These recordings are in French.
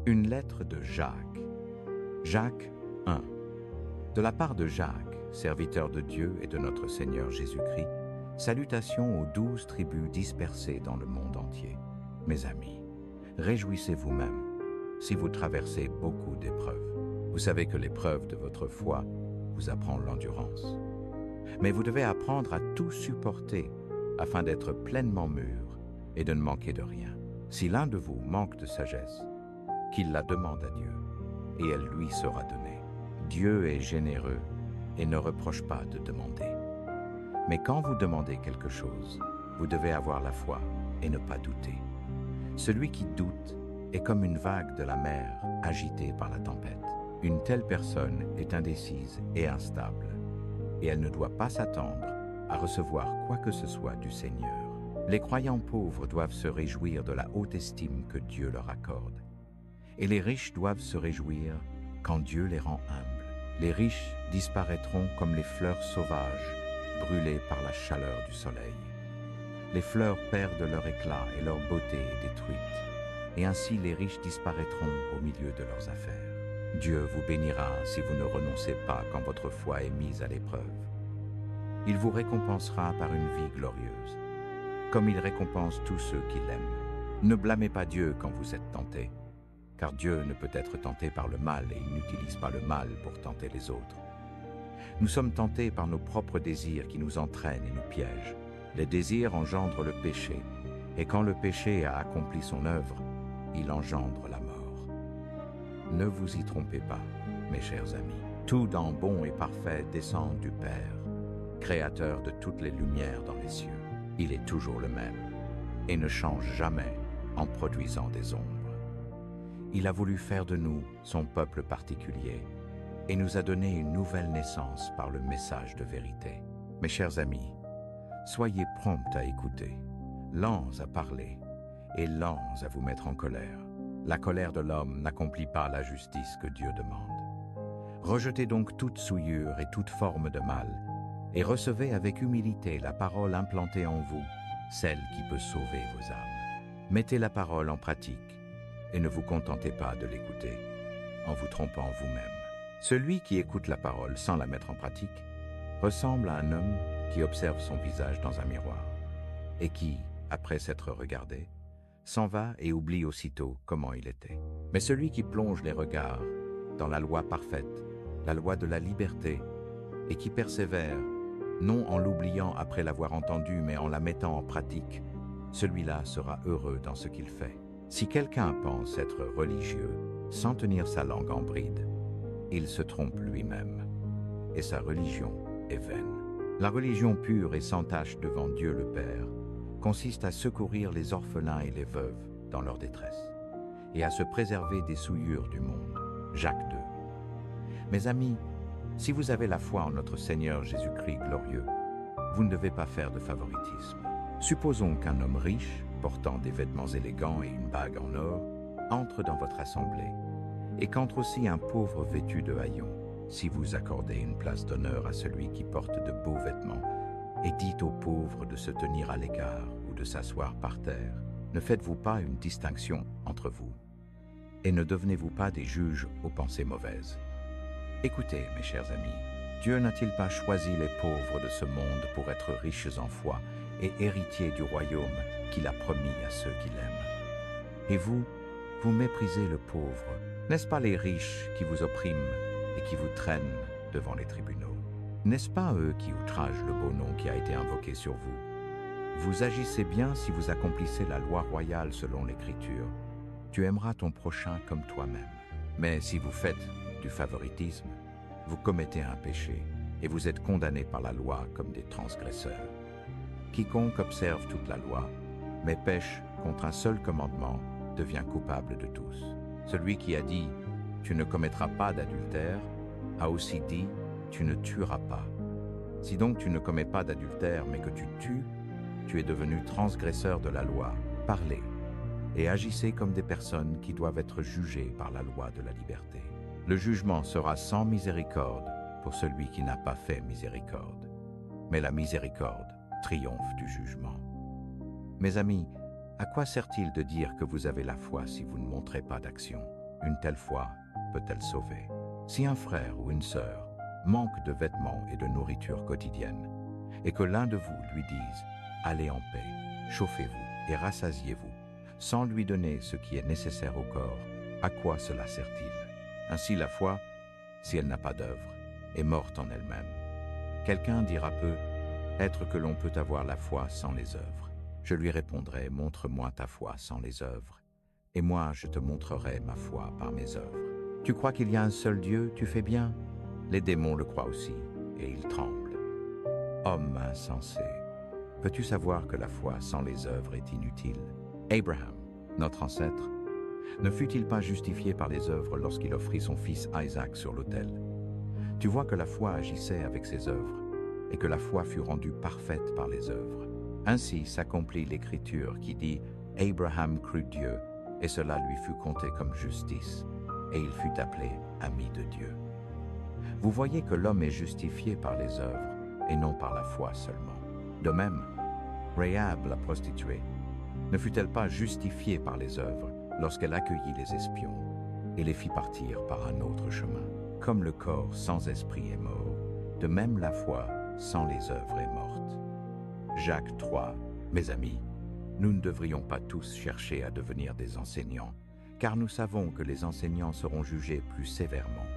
Une lettre de Jacques. Jacques 1. De la part de Jacques, serviteur de Dieu et de notre Seigneur Jésus-Christ, salutations aux 12 tribus dispersées dans le monde entier. Mes amis, réjouissez-vous même si vous traversez beaucoup d'épreuves. Vous savez que l'épreuve de votre foi vous apprend l'endurance. Mais vous devez apprendre à tout supporter afin d'être pleinement mûr et de ne manquer de rien. Si l'un de vous manque de sagesse, qu'il la demande à Dieu, et elle lui sera donnée. Dieu est généreux et ne reproche pas de demander. Mais quand vous demandez quelque chose, vous devez avoir la foi et ne pas douter. Celui qui doute est comme une vague de la mer agitée par la tempête. Une telle personne est indécise et instable, et elle ne doit pas s'attendre à recevoir quoi que ce soit du Seigneur. Les croyants pauvres doivent se réjouir de la haute estime que Dieu leur accorde. Et les riches doivent se réjouir quand Dieu les rend humbles. Les riches disparaîtront comme les fleurs sauvages, brûlées par la chaleur du soleil. Les fleurs perdent leur éclat et leur beauté est détruite, et ainsi les riches disparaîtront au milieu de leurs affaires. Dieu vous bénira si vous ne renoncez pas quand votre foi est mise à l'épreuve. Il vous récompensera par une vie glorieuse, comme il récompense tous ceux qui l'aiment. Ne blâmez pas Dieu quand vous êtes tentés, car Dieu ne peut être tenté par le mal et il n'utilise pas le mal pour tenter les autres. Nous sommes tentés par nos propres désirs qui nous entraînent et nous piègent. Les désirs engendrent le péché, et quand le péché a accompli son œuvre, il engendre la mort. Ne vous y trompez pas, mes chers amis. Tout don bon et parfait descend du Père, créateur de toutes les lumières dans les cieux. Il est toujours le même, et ne change jamais en produisant des ombres. Il a voulu faire de nous son peuple particulier et nous a donné une nouvelle naissance par le message de vérité. Mes chers amis, soyez prompts à écouter, lents à parler et lents à vous mettre en colère. La colère de l'homme n'accomplit pas la justice que Dieu demande. Rejetez donc toute souillure et toute forme de mal et recevez avec humilité la parole implantée en vous, celle qui peut sauver vos âmes. Mettez la parole en pratique et ne vous contentez pas de l'écouter, en vous trompant vous-même. Celui qui écoute la parole sans la mettre en pratique ressemble à un homme qui observe son visage dans un miroir et qui, après s'être regardé, s'en va et oublie aussitôt comment il était. Mais celui qui plonge les regards dans la loi parfaite, la loi de la liberté, et qui persévère, non en l'oubliant après l'avoir entendu, mais en la mettant en pratique, celui-là sera heureux dans ce qu'il fait. Si quelqu'un pense être religieux sans tenir sa langue en bride, il se trompe lui-même, et sa religion est vaine. La religion pure et sans tache devant Dieu le Père consiste à secourir les orphelins et les veuves dans leur détresse, et à se préserver des souillures du monde. Jacques 2. Mes amis, si vous avez la foi en notre Seigneur Jésus-Christ glorieux, vous ne devez pas faire de favoritisme. Supposons qu'un homme riche, portant des vêtements élégants et une bague en or, entre dans votre assemblée, et qu'entre aussi un pauvre vêtu de haillons. Si vous accordez une place d'honneur à celui qui porte de beaux vêtements, et dites aux pauvres de se tenir à l'écart ou de s'asseoir par terre, ne faites-vous pas une distinction entre vous, et ne devenez-vous pas des juges aux pensées mauvaises. Écoutez, mes chers amis, Dieu n'a-t-il pas choisi les pauvres de ce monde pour être riches en foi et héritiers du royaume qu'il a promis à ceux qui l'aiment? Et vous, vous méprisez le pauvre. N'est-ce pas les riches qui vous oppriment et qui vous traînent devant les tribunaux? N'est-ce pas eux qui outragent le beau nom qui a été invoqué sur vous? Vous agissez bien si vous accomplissez la loi royale selon l'Écriture. Tu aimeras ton prochain comme toi-même. Mais si vous faites du favoritisme, vous commettez un péché et vous êtes condamnés par la loi comme des transgresseurs. Quiconque observe toute la loi, mais pêche contre un seul commandement, devient coupable de tous. Celui qui a dit « Tu ne commettras pas d'adultère » a aussi dit « Tu ne tueras pas ». Si donc tu ne commets pas d'adultère mais que tu tues, tu es devenu transgresseur de la loi. Parlez et agissez comme des personnes qui doivent être jugées par la loi de la liberté. Le jugement sera sans miséricorde pour celui qui n'a pas fait miséricorde. Mais la miséricorde triomphe du jugement. Mes amis, à quoi sert-il de dire que vous avez la foi si vous ne montrez pas d'action? une telle foi peut-elle sauver. Si un frère ou une sœur manque de vêtements et de nourriture quotidienne, et que l'un de vous lui dise « Allez en paix, chauffez-vous et rassasiez-vous », sans lui donner ce qui est nécessaire au corps, à quoi cela sert-il? Ainsi la foi, si elle n'a pas d'œuvre, est morte en elle-même. Quelqu'un dira peut-être que l'on peut avoir la foi sans les œuvres. Je lui répondrai, montre-moi ta foi sans les œuvres, et moi je te montrerai ma foi par mes œuvres. Tu crois qu'il y a un seul Dieu, tu fais bien. Les démons le croient aussi, et ils tremblent. Homme insensé, peux-tu savoir que la foi sans les œuvres est inutile? Abraham, notre ancêtre, ne fut-il pas justifié par les œuvres lorsqu'il offrit son fils Isaac sur l'autel? Tu vois que la foi agissait avec ses œuvres, et que la foi fut rendue parfaite par les œuvres. Ainsi s'accomplit l'Écriture qui dit « Abraham crut Dieu, et cela lui fut compté comme justice, et il fut appelé ami de Dieu. » Vous voyez que l'homme est justifié par les œuvres, et non par la foi seulement. De même, Rahab, la prostituée, ne fut-elle pas justifiée par les œuvres lorsqu'elle accueillit les espions et les fit partir par un autre chemin? Comme le corps sans esprit est mort, de même la foi sans les œuvres est morte. Jacques 3, mes amis, nous ne devrions pas tous chercher à devenir des enseignants, car nous savons que les enseignants seront jugés plus sévèrement.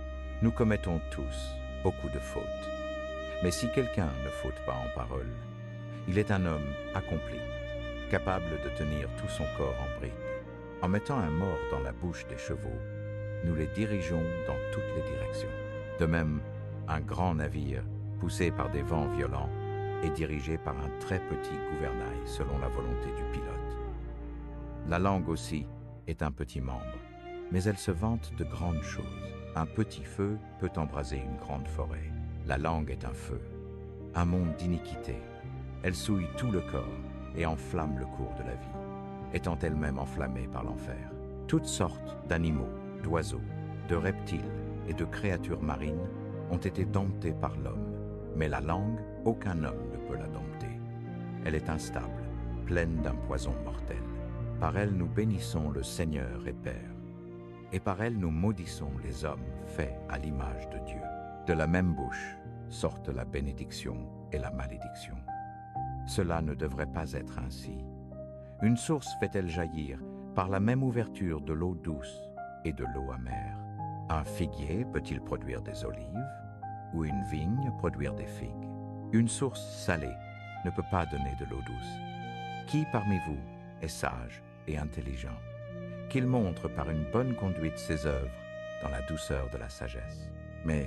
Nous commettons tous beaucoup de fautes. Mais si quelqu'un ne faute pas en parole, il est un homme accompli, capable de tenir tout son corps en bride. En mettant un mort dans la bouche des chevaux, nous les dirigeons dans toutes les directions. De même, un grand navire, poussé par des vents violents, est dirigé par un très petit gouvernail selon la volonté du pilote. La langue aussi est un petit membre, mais elle se vante de grandes choses. Un petit feu peut embraser une grande forêt. La langue est un feu, un monde d'iniquité. Elle souille tout le corps et enflamme le cours de la vie, étant elle-même enflammée par l'enfer. Toutes sortes d'animaux, d'oiseaux, de reptiles et de créatures marines ont été domptées par l'homme, mais la langue, aucun homme ne peut la dompter. Elle est instable, pleine d'un poison mortel. Par elle nous bénissons le Seigneur et Père, et par elle nous maudissons les hommes faits à l'image de Dieu. De la même bouche sortent la bénédiction et la malédiction. Cela ne devrait pas être ainsi. Une source fait-elle jaillir par la même ouverture de l'eau douce et de l'eau amère? Un figuier peut-il produire des olives, ou une vigne produire des figues? Une source salée ne peut pas donner de l'eau douce. Qui parmi vous est sage et intelligent? Qu'il montre par une bonne conduite ses œuvres dans la douceur de la sagesse. Mais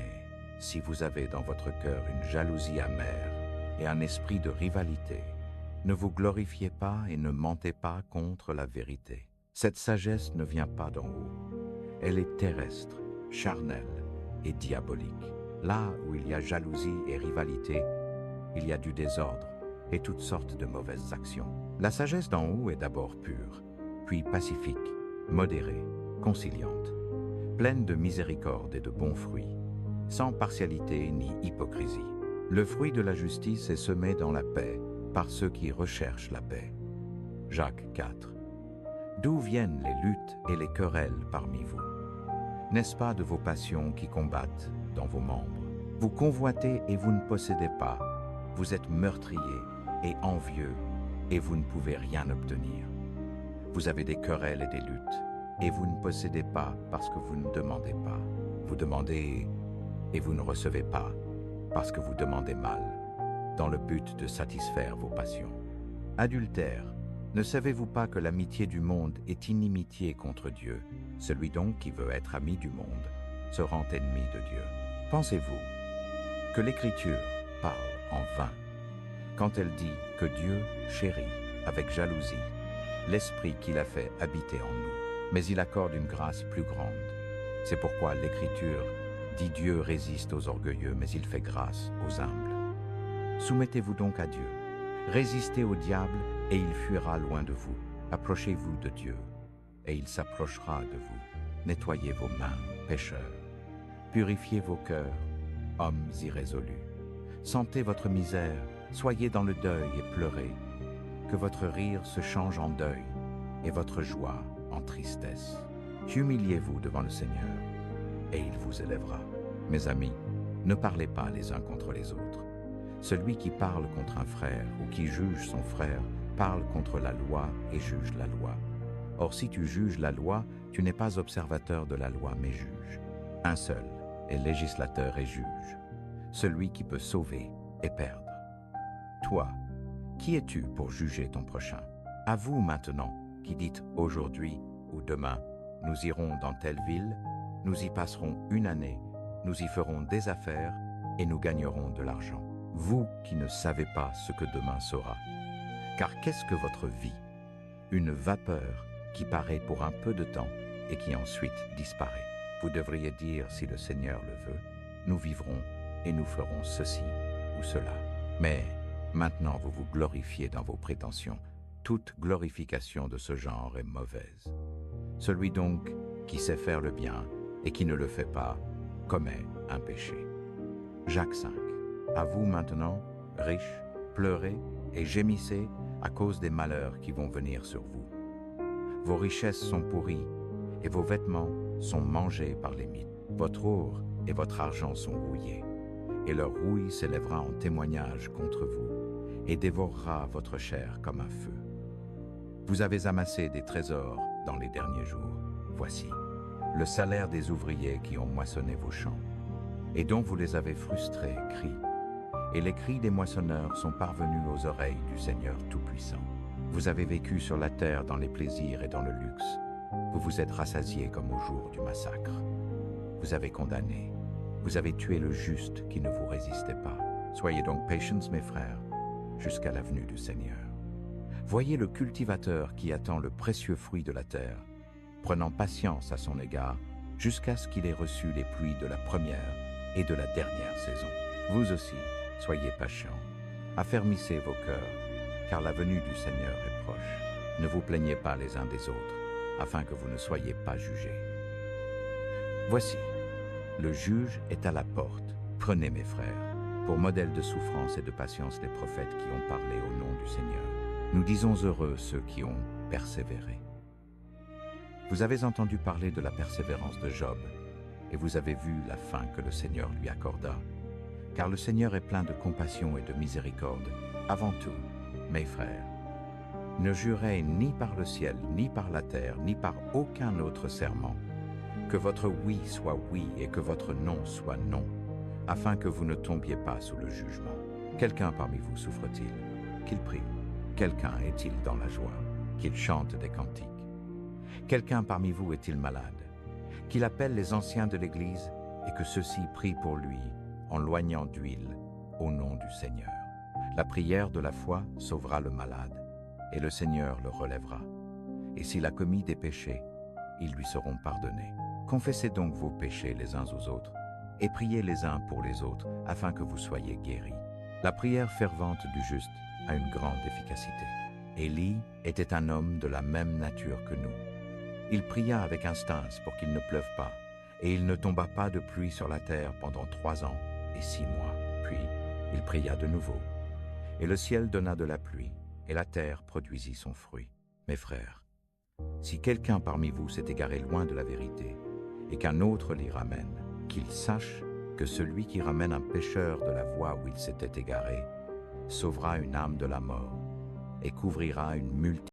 si vous avez dans votre cœur une jalousie amère et un esprit de rivalité, ne vous glorifiez pas et ne mentez pas contre la vérité. Cette sagesse ne vient pas d'en haut. Elle est terrestre, charnelle et diabolique. Là où il y a jalousie et rivalité, il y a du désordre et toutes sortes de mauvaises actions. La sagesse d'en haut est d'abord pure, puis pacifique, modérée, conciliante, pleine de miséricorde et de bons fruits, sans partialité ni hypocrisie. Le fruit de la justice est semé dans la paix par ceux qui recherchent la paix. Jacques 4. D'où viennent les luttes et les querelles parmi vous? N'est-ce pas de vos passions qui combattent dans vos membres? Vous convoitez et vous ne possédez pas. Vous êtes meurtriers et envieux et vous ne pouvez rien obtenir. Vous avez des querelles et des luttes et vous ne possédez pas parce que vous ne demandez pas. Vous demandez et vous ne recevez pas parce que vous demandez mal, dans le but de satisfaire vos passions. Adultère, ne savez-vous pas que l'amitié du monde est inimitié contre Dieu? Celui donc qui veut être ami du monde se rend ennemi de Dieu. Pensez-vous que l'Écriture parle en vain quand elle dit que Dieu chérit avec jalousie l'Esprit qu'il a fait habiter en nous, mais il accorde une grâce plus grande. C'est pourquoi l'Écriture dit Dieu résiste aux orgueilleux, mais il fait grâce aux humbles. Soumettez-vous donc à Dieu. Résistez au diable et il fuira loin de vous. Approchez-vous de Dieu et il s'approchera de vous. Nettoyez vos mains, pécheurs. Purifiez vos cœurs, hommes irrésolus. Sentez votre misère, soyez dans le deuil et pleurez. Que votre rire se change en deuil et votre joie en tristesse. Humiliez-vous devant le Seigneur, et il vous élèvera. Mes amis, ne parlez pas les uns contre les autres. Celui qui parle contre un frère ou qui juge son frère parle contre la loi et juge la loi. Or, si tu juges la loi, tu n'es pas observateur de la loi, mais juge. Un seul est législateur et juge, celui qui peut sauver et perdre. Toi, qui es-tu pour juger ton prochain? À vous maintenant, qui dites aujourd'hui ou demain, nous irons dans telle ville, nous y passerons une année, nous y ferons des affaires et nous gagnerons de l'argent. Vous qui ne savez pas ce que demain sera. Car qu'est-ce que votre vie? Une vapeur qui paraît pour un peu de temps et qui ensuite disparaît. Vous devriez dire, si le Seigneur le veut, nous vivrons et nous ferons ceci ou cela. Mais maintenant vous vous glorifiez dans vos prétentions. Toute glorification de ce genre est mauvaise. Celui donc qui sait faire le bien et qui ne le fait pas commet un péché. Jacques 5. À vous maintenant, riches, pleurez et gémissez à cause des malheurs qui vont venir sur vous. Vos richesses sont pourries et vos vêtements sont mangés par les mines. Votre or et votre argent sont rouillés, et leur rouille s'élèvera en témoignage contre vous et dévorera votre chair comme un feu. Vous avez amassé des trésors dans les derniers jours. Voici le salaire des ouvriers qui ont moissonné vos champs, et dont vous les avez frustrés, crie. Et les cris des moissonneurs sont parvenus aux oreilles du Seigneur Tout-Puissant. Vous avez vécu sur la terre dans les plaisirs et dans le luxe. Vous vous êtes rassasiés comme au jour du massacre. Vous avez condamné, vous avez tué le juste qui ne vous résistait pas. Soyez donc patients, mes frères, jusqu'à la venue du Seigneur. Voyez le cultivateur qui attend le précieux fruit de la terre, prenant patience à son égard, jusqu'à ce qu'il ait reçu les pluies de la première et de la dernière saison. Vous aussi, soyez patients, affermissez vos cœurs, car la venue du Seigneur est proche. Ne vous plaignez pas les uns des autres, afin que vous ne soyez pas jugés. Voici, le juge est à la porte. Prenez, mes frères, pour modèle de souffrance et de patience les prophètes qui ont parlé au nom du Seigneur. Nous disons heureux ceux qui ont persévéré. Vous avez entendu parler de la persévérance de Job, et vous avez vu la fin que le Seigneur lui accorda. Car le Seigneur est plein de compassion et de miséricorde. Avant tout, mes frères, ne jurez ni par le ciel, ni par la terre, ni par aucun autre serment, que votre oui soit oui et que votre non soit non, afin que vous ne tombiez pas sous le jugement. Quelqu'un parmi vous souffre-t-il? Qu'il prie. Quelqu'un est-il dans la joie? Qu'il chante des cantiques. Quelqu'un parmi vous est-il malade? Qu'il appelle les anciens de l'Église et que ceux-ci prient pour lui en loignant d'huile au nom du Seigneur. La prière de la foi sauvera le malade et le Seigneur le relèvera. Et s'il a commis des péchés, ils lui seront pardonnés. Confessez donc vos péchés les uns aux autres et priez les uns pour les autres afin que vous soyez guéris. La prière fervente du juste a une grande efficacité. Élie était un homme de la même nature que nous. Il pria avec instance pour qu'il ne pleuve pas, et il ne tomba pas de pluie sur la terre pendant 3 ans et 6 mois. Puis il pria de nouveau, et le ciel donna de la pluie, et la terre produisit son fruit. Mes frères, si quelqu'un parmi vous s'est égaré loin de la vérité, et qu'un autre l'y ramène, qu'il sache que celui qui ramène un pécheur de la voie où il s'était égaré sauvera une âme de la mort et couvrira une multitude